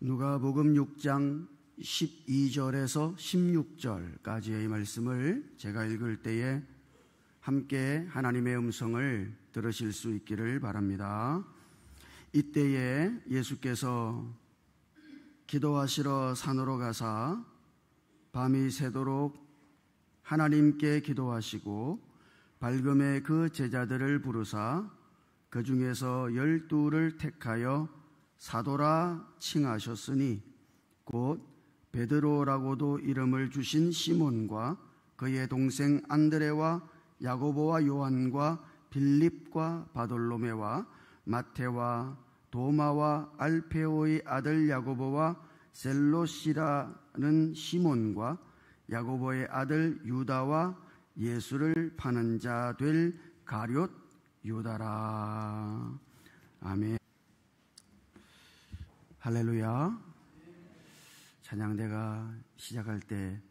누가복음 6장 12절에서 16절까지의 말씀을 제가 읽을 때에 함께 하나님의 음성을 들으실 수 있기를 바랍니다. 이때에 예수께서 기도하시러 산으로 가사 밤이 새도록 하나님께 기도하시고 밝음에 그 제자들을 부르사 그 중에서 12를 택하여 사도라 칭하셨으니 곧 베드로라고도 이름을 주신 시몬과 그의 동생 안드레와 야고보와 요한과 빌립과 바돌로메와 마태와 도마와 알페오의 아들 야고보와 셀롯이라는 시몬과 야고보의 아들 유다와 예수를 파는 자 될 가룟 유다라. 아멘. 할렐루야. 찬양대가 시작할 때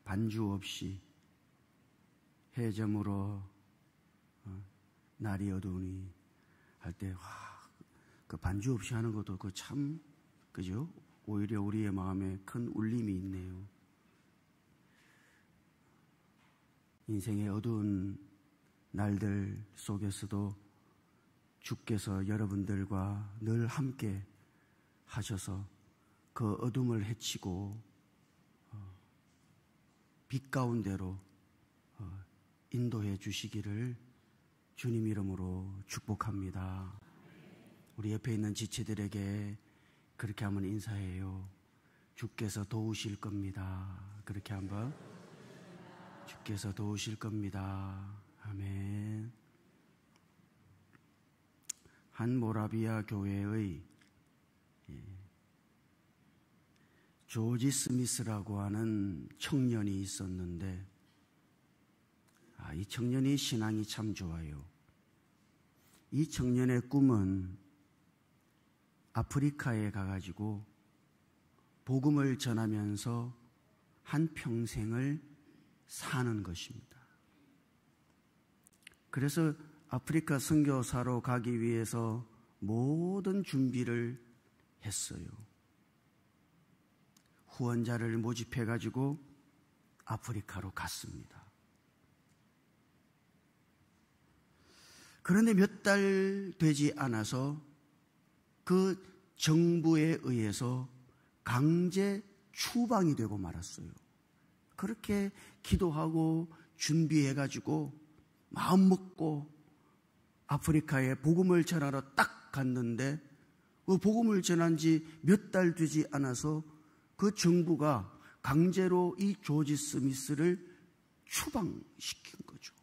반주 없이 해저물어 날이 어두우니 할 때 그 반주 없이 하는 것도 그 참 그죠? 오히려 우리의 마음에 큰 울림이 있네요. 인생의 어두운 날들 속에서도 주께서 여러분들과 늘 함께 하셔서 그 어둠을 헤치고 빛 가운데로 인도해 주시기를 주님 이름으로 축복합니다. 우리 옆에 있는 지체들에게 그렇게 한번 인사해요. 주께서 도우실 겁니다. 그렇게 한번. 주께서 도우실 겁니다. 아멘. 한 모라비아 교회의 조지 스미스라고 하는 청년이 있었는데 이 청년이 신앙이 참 좋아요. 이 청년의 꿈은 아프리카에 가가지고 복음을 전하면서 한 평생을 사는 것입니다. 그래서 아프리카 선교사로 가기 위해서 모든 준비를 했어요. 후원자를 모집해가지고 아프리카로 갔습니다. 그런데 몇 달 되지 않아서 그 정부에 의해서 강제 추방이 되고 말았어요. 그렇게 기도하고 준비해가지고 마음 먹고 아프리카에 복음을 전하러 딱 갔는데 그 복음을 전한 지 몇 달 되지 않아서 그 정부가 강제로 이 조지 스미스를 추방시킨 거죠.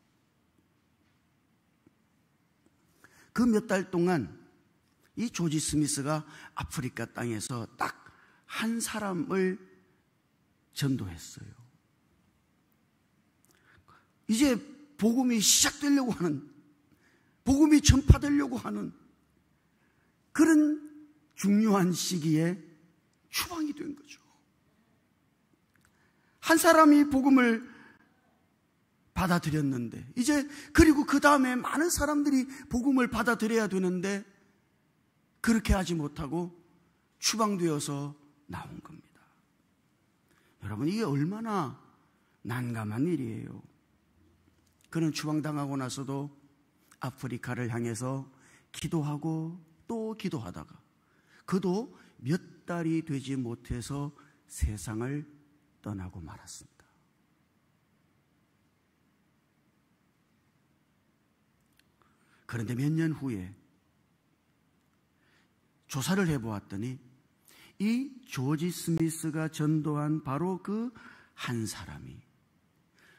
그 몇 달 동안 이 조지 스미스가 아프리카 땅에서 딱 한 사람을 전도했어요. 이제 복음이 시작되려고 하는, 복음이 전파되려고 하는 그런 중요한 시기에 추방이 된 거죠. 한 사람이 복음을 받아들였는데 이제 그리고 그 다음에 많은 사람들이 복음을 받아들여야 되는데 그렇게 하지 못하고 추방되어서 나온 겁니다. 여러분, 이게 얼마나 난감한 일이에요. 그는 추방당하고 나서도 아프리카를 향해서 기도하고 또 기도하다가 그도 몇 달이 되지 못해서 세상을 떠나고 말았습니다. 그런데 몇 년 후에 조사를 해보았더니 이 조지 스미스가 전도한 바로 그 한 사람이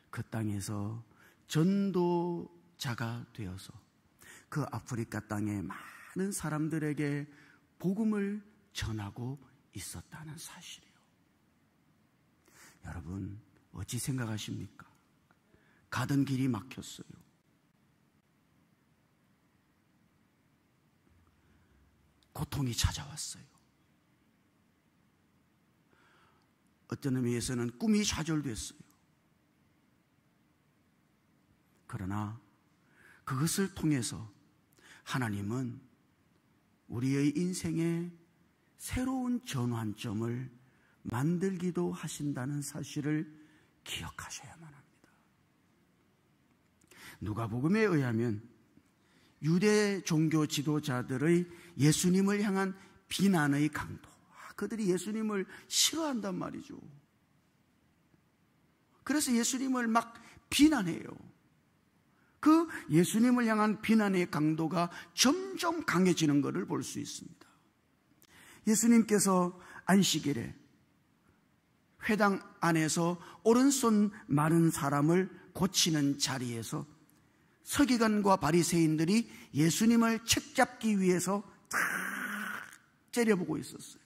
그 땅에서 전도자가 되어서 그 아프리카 땅의 많은 사람들에게 복음을 전하고 있었다는 사실이에요. 여러분, 어찌 생각하십니까? 가던 길이 막혔어요. 고통이 찾아왔어요. 어떤 의미에서는 꿈이 좌절됐어요. 그러나 그것을 통해서 하나님은 우리의 인생에 새로운 전환점을 만들기도 하신다는 사실을 기억하셔야만 합니다. 누가복음에 의하면 유대 종교 지도자들의 예수님을 향한 비난의 강도, 그들이 예수님을 싫어한단 말이죠. 그래서 예수님을 막 비난해요. 그 예수님을 향한 비난의 강도가 점점 강해지는 것을 볼 수 있습니다. 예수님께서 안식일에 회당 안에서 오른손 마른 사람을 고치는 자리에서 서기관과 바리새인들이 예수님을 책잡기 위해서 다 째려보고 있었어요.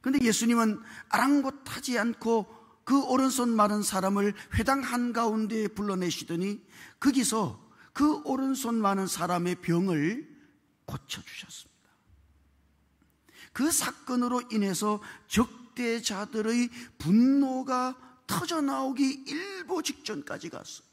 그런데 예수님은 아랑곳하지 않고 그 오른손 마른 사람을 회당 한가운데에 불러내시더니 거기서 그 오른손 마른 사람의 병을 고쳐주셨습니다. 그 사건으로 인해서 적대자들의 분노가 터져나오기 일보 직전까지 갔어요.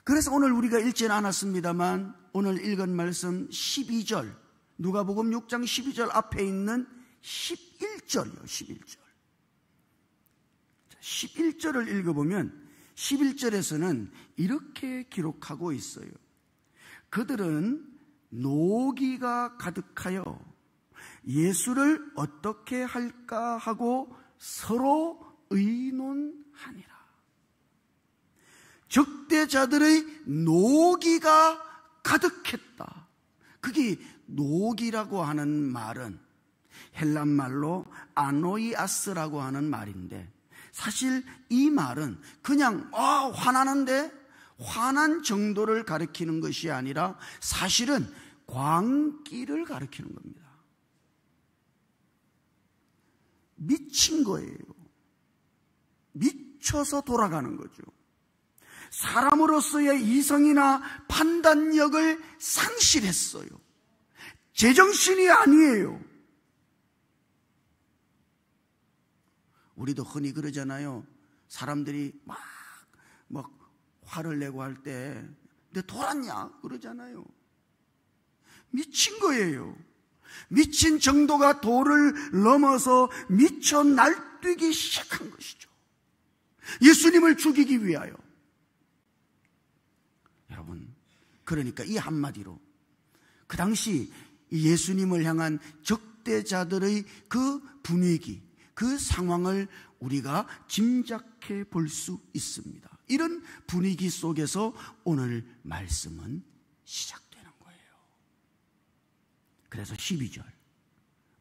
그래서 오늘 우리가 읽지는 않았습니다만 오늘 읽은 말씀 12절, 누가복음 6장 12절 앞에 있는 11절이요. 11절. 11절을 읽어보면 11절에서는 이렇게 기록하고 있어요. 그들은 노기가 가득하여 예수를 어떻게 할까 하고 서로 의논하니라. 적대자들의 노기가 가득했다. 그게 노기라고 하는 말은 헬란 말로 아노이아스라고 하는 말인데, 사실 이 말은 그냥 화나는데 화난 정도를 가리키는 것이 아니라 사실은 광기를 가리키는 겁니다. 미친 거예요. 미쳐서 돌아가는 거죠. 사람으로서의 이성이나 판단력을 상실했어요. 제정신이 아니에요. 우리도 흔히 그러잖아요. 사람들이 막 화를 내고 할 때 내 돌았냐 그러잖아요. 미친 거예요. 미친 정도가 도를 넘어서 미쳐 날뛰기 시작한 것이죠. 예수님을 죽이기 위하여. 여러분, 그러니까 이 한마디로 그 당시 예수님을 향한 적대자들의 그 분위기, 그 상황을 우리가 짐작해 볼 수 있습니다. 이런 분위기 속에서 오늘 말씀은 시작되는 거예요. 그래서 12절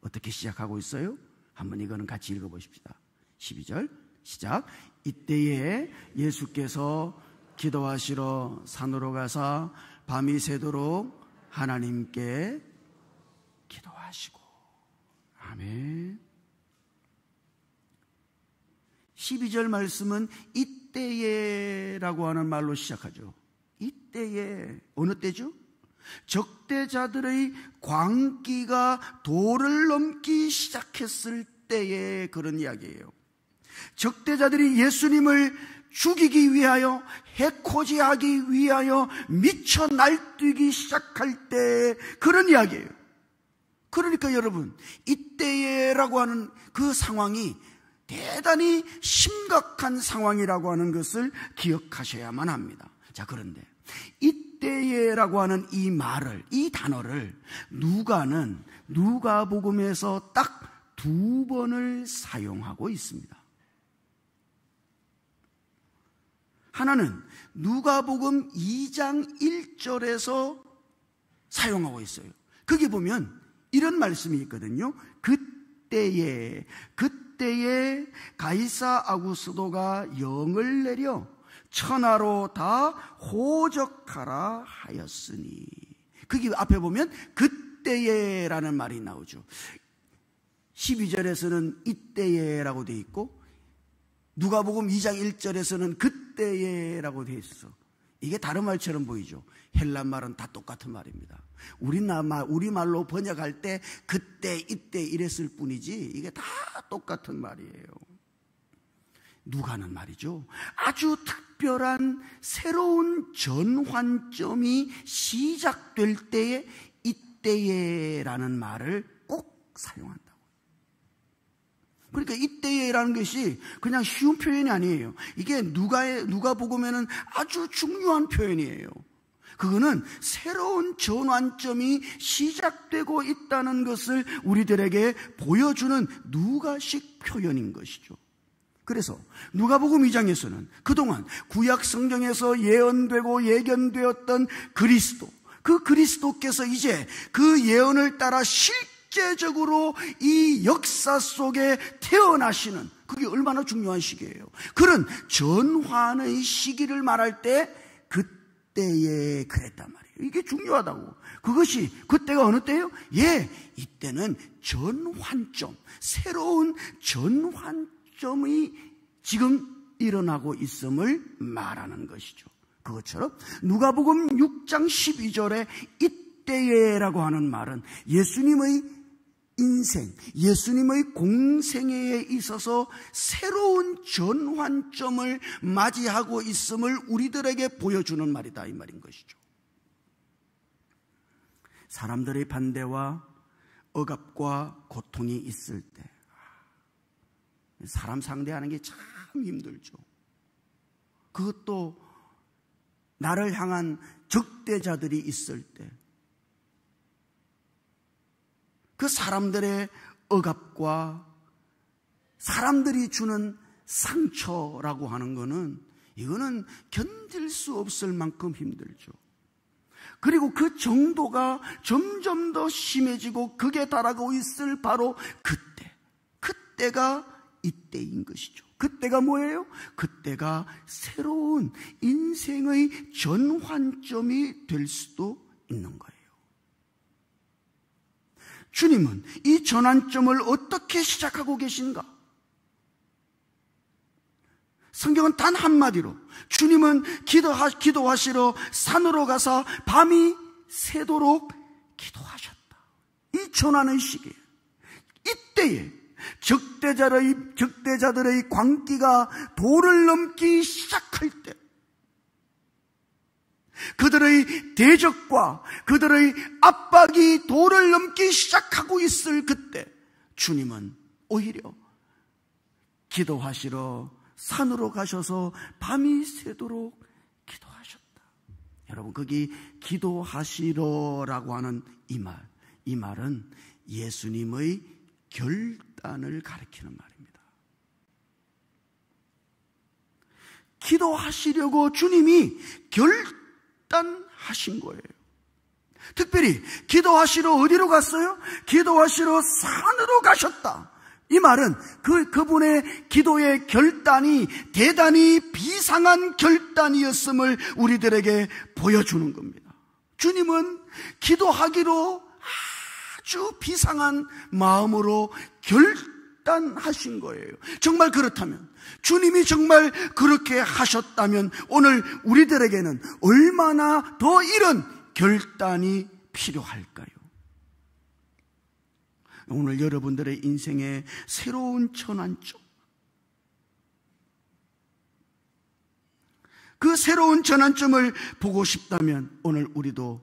어떻게 시작하고 있어요? 한번 이거는 같이 읽어보십시다. 12절 시작. 이때에 예수께서 기도하시러 산으로 가사 밤이 새도록 하나님께 기도하시고. 아멘. 12절 말씀은 이때에라고 하는 말로 시작하죠. 이때에, 어느 때죠? 적대자들의 광기가 도를 넘기 시작했을 때의 그런 이야기예요. 적대자들이 예수님을 죽이기 위하여, 해코지하기 위하여 미쳐 날뛰기 시작할 때 그런 이야기예요. 그러니까 여러분, 이때에라고 하는 그 상황이 대단히 심각한 상황이라고 하는 것을 기억하셔야만 합니다. 자, 그런데 이때에라고 하는 이 말을, 이 단어를 누가는 누가복음에서 딱 2번을 사용하고 있습니다. 하나는 누가복음 2장 1절에서 사용하고 있어요. 거기 보면 이런 말씀이 있거든요. 그때에 가이사 아구스도가 영을 내려 천하로 다 호적하라 하였으니. 거기 앞에 보면 그때에라는 말이 나오죠. 12절에서는 이때에라고 되어 있고 누가복음 2장 1절에서는 그때에라고 되어 있어. 이게 다른 말처럼 보이죠. 헬란 말은 다 똑같은 말입니다. 우리말로 번역할 때 그때 이때 이랬을 뿐이지 이게 다 똑같은 말이에요. 누가는 말이죠, 아주 특별한 새로운 전환점이 시작될 때에 이때에라는 말을 꼭 사용한다고. 그러니까 이때에라는 것이 그냥 쉬운 표현이 아니에요. 이게 누가복음에는 아주 중요한 표현이에요. 그거는 새로운 전환점이 시작되고 있다는 것을 우리들에게 보여주는 누가식 표현인 것이죠. 그래서 누가복음 2장에서는 그동안 구약 성경에서 예언되고 예견되었던 그리스도, 그 그리스도께서 이제 그 예언을 따라 실제적으로 이 역사 속에 태어나시는, 그게 얼마나 중요한 시기예요. 그런 전환의 시기를 말할 때 그때에 그랬단 말이에요. 이게 중요하다고. 그것이 그때가 어느 때예요? 이때는 전환점, 새로운 전환점이 지금 일어나고 있음을 말하는 것이죠. 그것처럼 누가복음 6장 12절에 이때에라고 하는 말은 예수님의 인생, 예수님의 공생애에 있어서 새로운 전환점을 맞이하고 있음을 우리들에게 보여주는 말이다, 이 말인 것이죠. 사람들의 반대와 억압과 고통이 있을 때 사람 상대하는 게 참 힘들죠. 그것도 나를 향한 적대자들이 있을 때 그 사람들의 억압과 사람들이 주는 상처라고 하는 거는, 이거는 견딜 수 없을 만큼 힘들죠. 그리고 그 정도가 점점 더 심해지고 극에 달하고 있을 바로 그때가 이때인 것이죠. 그때가 뭐예요? 그때가 새로운 인생의 전환점이 될 수도 있는 거예요. 주님은 이 전환점을 어떻게 시작하고 계신가? 성경은 단 한마디로 주님은 기도하시러 산으로 가서 밤이 새도록 기도하셨다. 이 전환의 시기에, 이때에 적대자들의 광기가 도를 넘기 시작할 때, 그들의 대적과 그들의 압박이 도를 넘기 시작하고 있을 그때 주님은 오히려 기도하시러 산으로 가셔서 밤이 새도록 기도하셨다. 여러분, 거기 기도하시러라고 하는 이 말은 예수님의 결단을 가리키는 말입니다. 기도하시려고 주님이 결단하신 거예요. 특별히 기도하시러 어디로 갔어요? 기도하시러 산으로 가셨다. 이 말은 그분의 기도의 결단이 대단히 비상한 결단이었음을 우리들에게 보여주는 겁니다. 주님은 기도하기로 아주 비상한 마음으로 결단하신 거예요. 정말 그렇다면, 주님이 정말 그렇게 하셨다면 오늘 우리들에게는 얼마나 더 이런 결단이 필요할까요? 오늘 여러분들의 인생의 새로운 전환점, 그 새로운 전환점을 보고 싶다면 오늘 우리도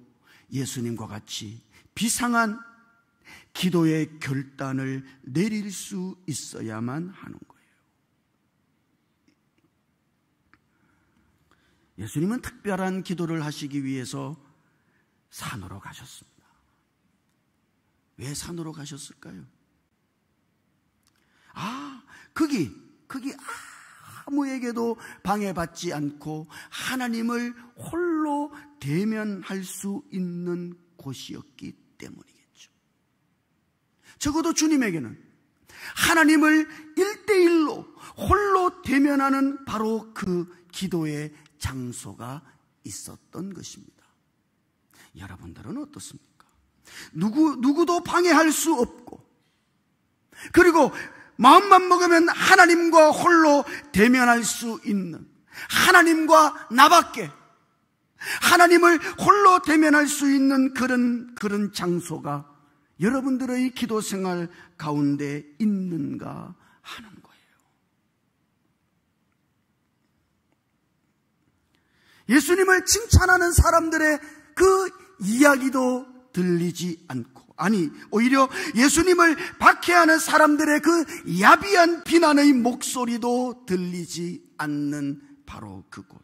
예수님과 같이 비상한 기도의 결단을 내릴 수 있어야만 하는 거예요. 예수님은 특별한 기도를 하시기 위해서 산으로 가셨습니다. 왜 산으로 가셨을까요? 거기 아무에게도 방해받지 않고 하나님을 홀로 대면할 수 있는 곳이었기 때문이겠죠. 적어도 주님에게는 하나님을 1대1로 홀로 대면하는 바로 그 기도의 장소가 있었던 것입니다. 여러분들은 어떻습니까? 누구도 방해할 수 없고, 그리고 마음만 먹으면 하나님과 홀로 대면할 수 있는, 하나님과 나밖에 하나님을 홀로 대면할 수 있는 그런 장소가 여러분들의 기도 생활 가운데 있는가 하는 거예요. 예수님을 칭찬하는 사람들의 그 이야기도 들리지 않고, 아니 오히려 예수님을 박해하는 사람들의 그 야비한 비난의 목소리도 들리지 않는 바로 그곳,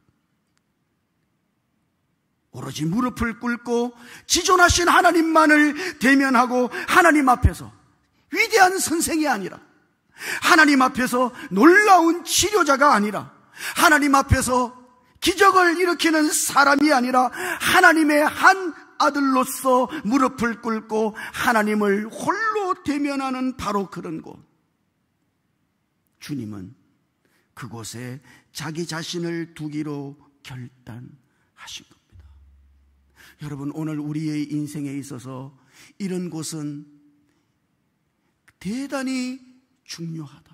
오로지 무릎을 꿇고 지존하신 하나님만을 대면하고 하나님 앞에서 위대한 선생이 아니라, 하나님 앞에서 놀라운 치료자가 아니라, 하나님 앞에서 기적을 일으키는 사람이 아니라 하나님의 한 아들로서 무릎을 꿇고 하나님을 홀로 대면하는 바로 그런 곳, 주님은 그곳에 자기 자신을 두기로 결단하신 겁니다. 여러분, 오늘 우리의 인생에 있어서 이런 곳은 대단히 중요하다.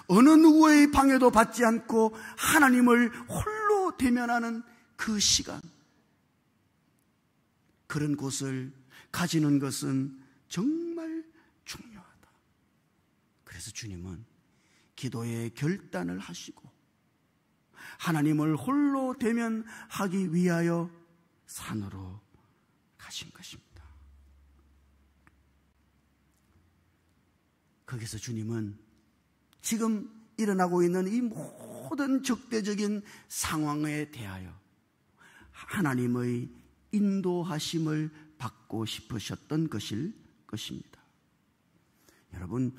어느 누구의 방해도 받지 않고 하나님을 홀로 대면하는 그 시간, 그런 곳을 가지는 것은 정말 중요하다. 그래서 주님은 기도의 결단을 하시고 하나님을 홀로 대면하기 위하여 산으로 가신 것입니다. 거기서 주님은 지금 일어나고 있는 이 모든 적대적인 상황에 대하여 하나님의 인도하심을 받고 싶으셨던 것일 것입니다. 여러분,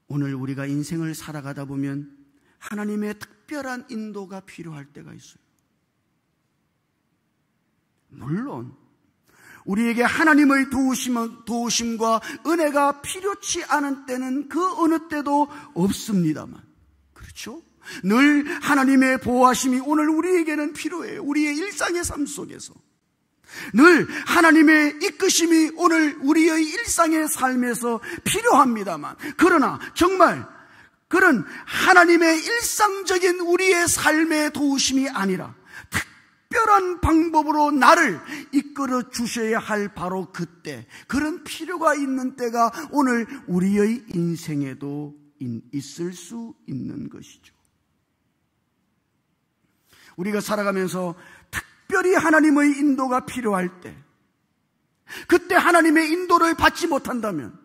오늘 우리가 인생을 살아가다 보면 하나님의 특별한 인도가 필요할 때가 있어요. 물론 우리에게 하나님의 도우심과 은혜가 필요치 않은 때는 그 어느 때도 없습니다만, 그렇죠? 늘 하나님의 보호하심이 오늘 우리에게는 필요해요. 우리의 일상의 삶 속에서 늘 하나님의 이끄심이 오늘 우리의 일상의 삶에서 필요합니다만, 그러나 정말 그런 하나님의 일상적인 우리의 삶의 도우심이 아니라 특별한 방법으로 나를 이끌어 주셔야 할 바로 그때, 그런 필요가 있는 때가 오늘 우리의 인생에도 있을 수 있는 것이죠. 우리가 살아가면서 특별히 하나님의 인도가 필요할 때, 그때 하나님의 인도를 받지 못한다면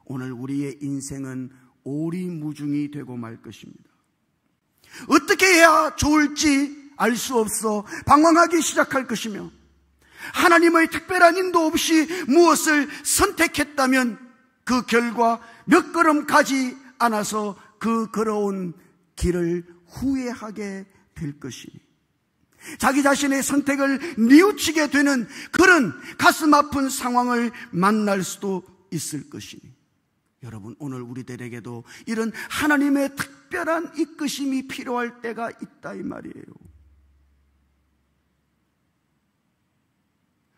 오늘 우리의 인생은 오리무중이 되고 말 것입니다. 어떻게 해야 좋을지 알 수 없어 방황하기 시작할 것이며, 하나님의 특별한 인도 없이 무엇을 선택했다면 그 결과 몇 걸음 가지 않아서 그 걸어온 길을 후회하게 될 것이니, 자기 자신의 선택을 뉘우치게 되는 그런 가슴 아픈 상황을 만날 수도 있을 것이니, 여러분, 오늘 우리들에게도 이런 하나님의 특별한 이끄심이 필요할 때가 있다 이 말이에요.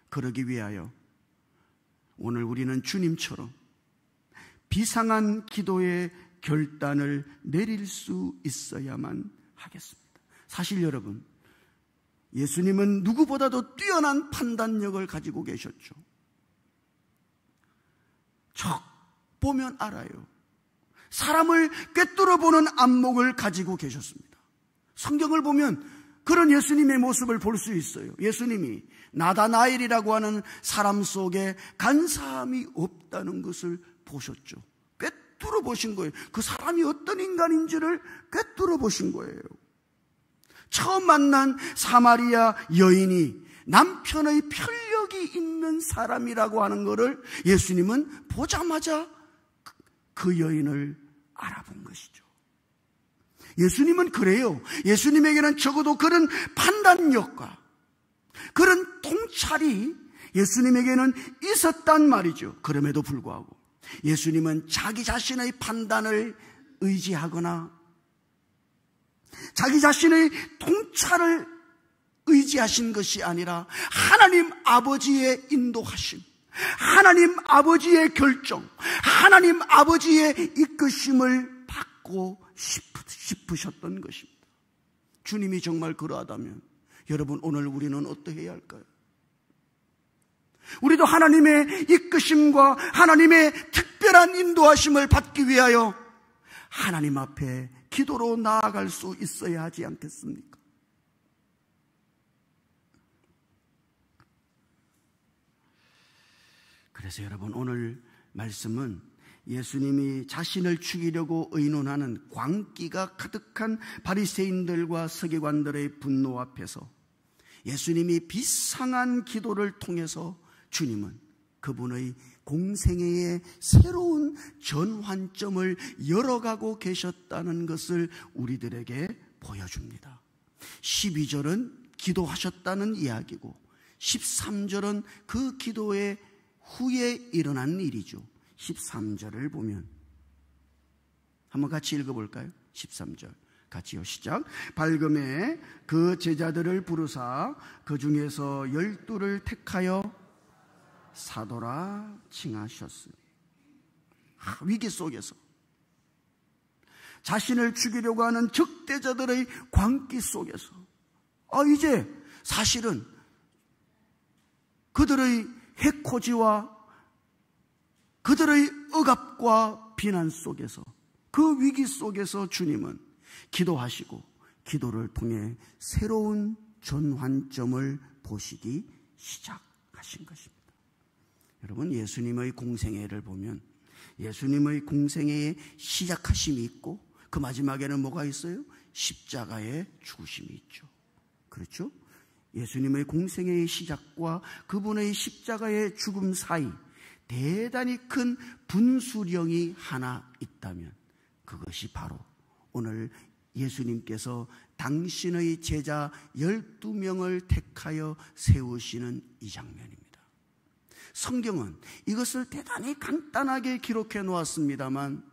그러기 위하여 오늘 우리는 주님처럼 비상한 기도의 결단을 내릴 수 있어야만 하겠습니다. 사실 여러분, 예수님은 누구보다도 뛰어난 판단력을 가지고 계셨죠. 척 보면 알아요. 사람을 꿰뚫어 보는 안목을 가지고 계셨습니다. 성경을 보면 그런 예수님의 모습을 볼 수 있어요. 예수님이 나다나엘이라고 하는 사람 속에 간사함이 없다는 것을 보셨죠. 꿰뚫어 보신 거예요. 그 사람이 어떤 인간인지를 꿰뚫어 보신 거예요. 처음 만난 사마리아 여인이 남편의 편력이 있는 사람이라고 하는 것을 예수님은 보자마자 그 여인을 알아본 것이죠. 예수님은 그래요. 예수님에게는 적어도 그런 판단력과 그런 통찰이 예수님에게는 있었단 말이죠. 그럼에도 불구하고 예수님은 자기 자신의 판단을 의지하거나 자기 자신의 통찰을 의지하신 것이 아니라 하나님 아버지의 인도하심, 하나님 아버지의 결정, 하나님 아버지의 이끄심을 받고 싶으셨던 것입니다. 주님이 정말 그러하다면 여러분, 오늘 우리는 어떠해야 할까요? 우리도 하나님의 이끄심과 하나님의 특별한 인도하심을 받기 위하여 하나님 앞에 기도로 나아갈 수 있어야 하지 않겠습니까? 그래서 여러분, 오늘 말씀은 예수님이 자신을 죽이려고 의논하는 광기가 가득한 바리새인들과 서기관들의 분노 앞에서 예수님이 비상한 기도를 통해서 주님은 그분의 공생애의 새로운 전환점을 열어가고 계셨다는 것을 우리들에게 보여줍니다. 12절은 기도하셨다는 이야기고 13절은 그 기도의 후에 일어난 일이죠. 13절을 보면 한번 같이 읽어볼까요? 13절 같이요. 시작. 밝음에 그 제자들을 부르사 그 중에서 12를 택하여 사도라 칭하셨으니. 위기 속에서 자신을 죽이려고 하는 적대자들의 광기 속에서 이제 사실은 그들의 해코지와 그들의 억압과 비난 속에서, 그 위기 속에서 주님은 기도하시고 기도를 통해 새로운 전환점을 보시기 시작하신 것입니다. 여러분, 예수님의 공생애를 보면 예수님의 공생애의 시작하심이 있고 그 마지막에는 뭐가 있어요? 십자가의 죽으심이 있죠. 그렇죠? 예수님의 공생애의 시작과 그분의 십자가의 죽음 사이 대단히 큰 분수령이 하나 있다면 그것이 바로 오늘 예수님께서 당신의 제자 12명을 택하여 세우시는 이 장면입니다. 성경은 이것을 대단히 간단하게 기록해 놓았습니다만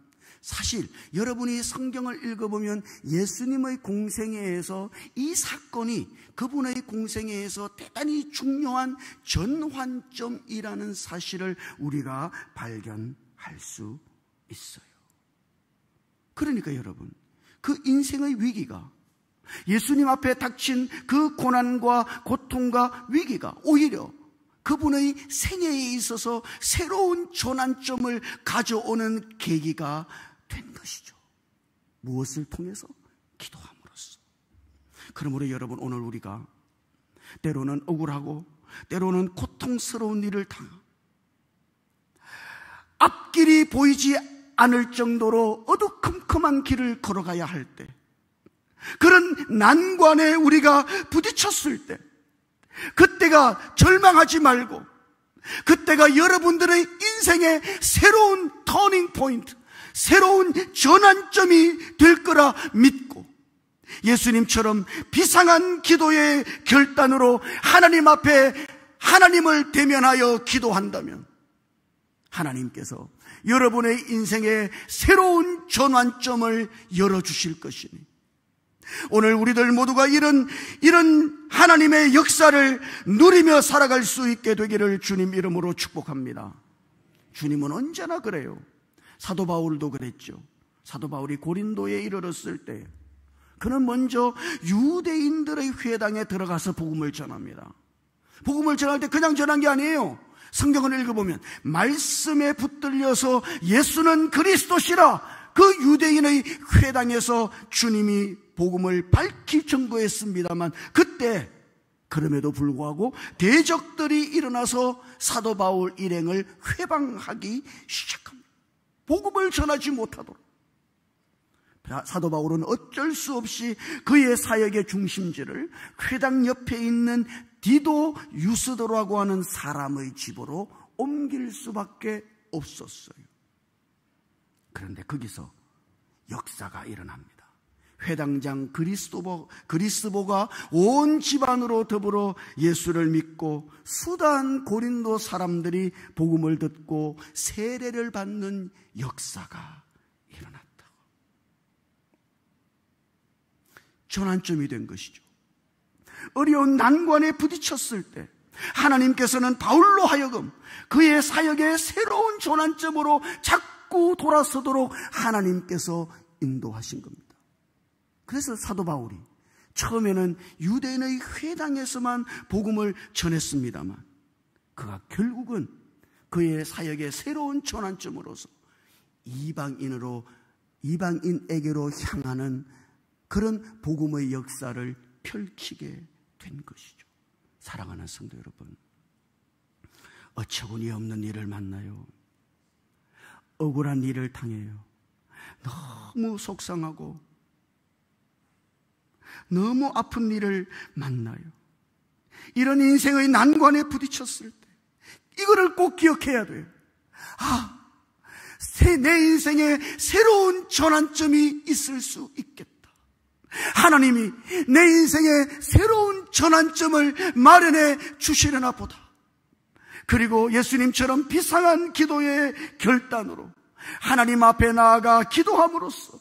사실 여러분이 성경을 읽어보면 예수님의 공생애에서 이 사건이 그분의 공생애에서 대단히 중요한 전환점이라는 사실을 우리가 발견할 수 있어요. 그러니까 여러분, 그 인생의 위기가, 예수님 앞에 닥친 그 고난과 고통과 위기가 오히려 그분의 생애에 있어서 새로운 전환점을 가져오는 계기가 된 것이죠. 무엇을 통해서? 기도함으로써. 그러므로 여러분, 오늘 우리가 때로는 억울하고 때로는 고통스러운 일을 당하고 앞길이 보이지 않을 정도로 어두컴컴한 길을 걸어가야 할 때, 그런 난관에 우리가 부딪혔을 때, 그때가 절망하지 말고 그때가 여러분들의 인생의 새로운 터닝 포인트, 새로운 전환점이 될 거라 믿고 예수님처럼 비상한 기도의 결단으로 하나님 앞에 하나님을 대면하여 기도한다면 하나님께서 여러분의 인생의 새로운 전환점을 열어주실 것이니, 오늘 우리들 모두가 이런 하나님의 역사를 누리며 살아갈 수 있게 되기를 주님 이름으로 축복합니다. 주님은 언제나 그래요. 사도 바울도 그랬죠. 사도 바울이 고린도에 이르렀을 때 그는 먼저 유대인들의 회당에 들어가서 복음을 전합니다. 복음을 전할 때 그냥 전한 게 아니에요. 성경을 읽어보면 말씀에 붙들려서 예수는 그리스도시라 그 유대인의 회당에서 주님이 복음을 밝히 전거했습니다만, 그때 그럼에도 불구하고 대적들이 일어나서 사도 바울 일행을 회방하기 시작합니다. 복음을 전하지 못하도록. 사도 바울은 어쩔 수 없이 그의 사역의 중심지를 회당 옆에 있는 디도 유스도라고 하는 사람의 집으로 옮길 수밖에 없었어요. 그런데 거기서 역사가 일어납니다. 회당장 그리스보가 온 집안으로 더불어 예수를 믿고 수단 고린도 사람들이 복음을 듣고 세례를 받는 역사가 일어났다. 전환점이 된 것이죠. 어려운 난관에 부딪혔을 때 하나님께서는 바울로 하여금 그의 사역의 새로운 전환점으로 자꾸 돌아서도록 하나님께서 인도하신 겁니다. 그래서 사도 바울이 처음에는 유대인의 회당에서만 복음을 전했습니다만 그가 결국은 그의 사역의 새로운 전환점으로서 이방인으로 이방인에게로 향하는 그런 복음의 역사를 펼치게 된 것이죠. 사랑하는 성도 여러분, 어처구니 없는 일을 만나요. 억울한 일을 당해요. 너무 속상하고 너무 아픈 일을 만나요. 이런 인생의 난관에 부딪혔을 때 이거를 꼭 기억해야 돼요. 내 인생에 새로운 전환점이 있을 수 있겠다. 하나님이 내 인생에 새로운 전환점을 마련해 주시려나 보다. 그리고 예수님처럼 비상한 기도의 결단으로 하나님 앞에 나아가 기도함으로써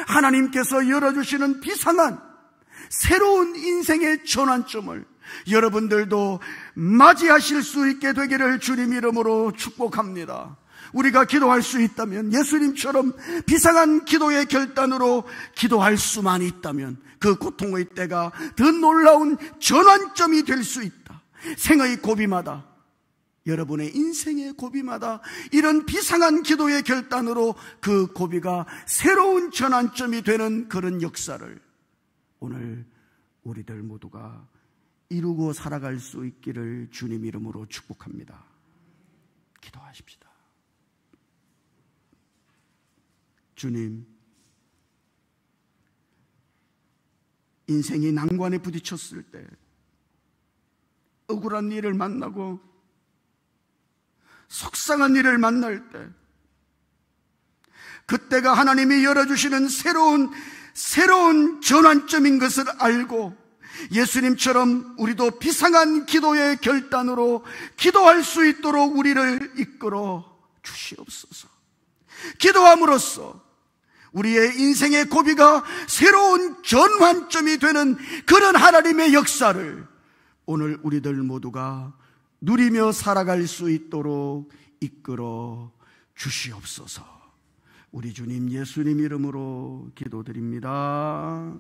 하나님께서 열어주시는 비상한 새로운 인생의 전환점을 여러분들도 맞이하실 수 있게 되기를 주님 이름으로 축복합니다. 우리가 기도할 수 있다면, 예수님처럼 비상한 기도의 결단으로 기도할 수만 있다면 그 고통의 때가 더 놀라운 전환점이 될 수 있다. 생의 고비마다, 여러분의 인생의 고비마다 이런 비상한 기도의 결단으로 그 고비가 새로운 전환점이 되는 그런 역사를 오늘 우리들 모두가 이루고 살아갈 수 있기를 주님 이름으로 축복합니다. 기도하십시다. 주님, 인생이 난관에 부딪혔을 때, 억울한 일을 만나고 속상한 일을 만날 때, 그때가 하나님이 열어주시는 새로운 전환점인 것을 알고 예수님처럼 우리도 비상한 기도의 결단으로 기도할 수 있도록 우리를 이끌어 주시옵소서. 기도함으로써 우리의 인생의 고비가 새로운 전환점이 되는 그런 하나님의 역사를 오늘 우리들 모두가 누리며 살아갈 수 있도록 이끌어 주시옵소서. 우리 주님 예수님 이름으로 기도드립니다.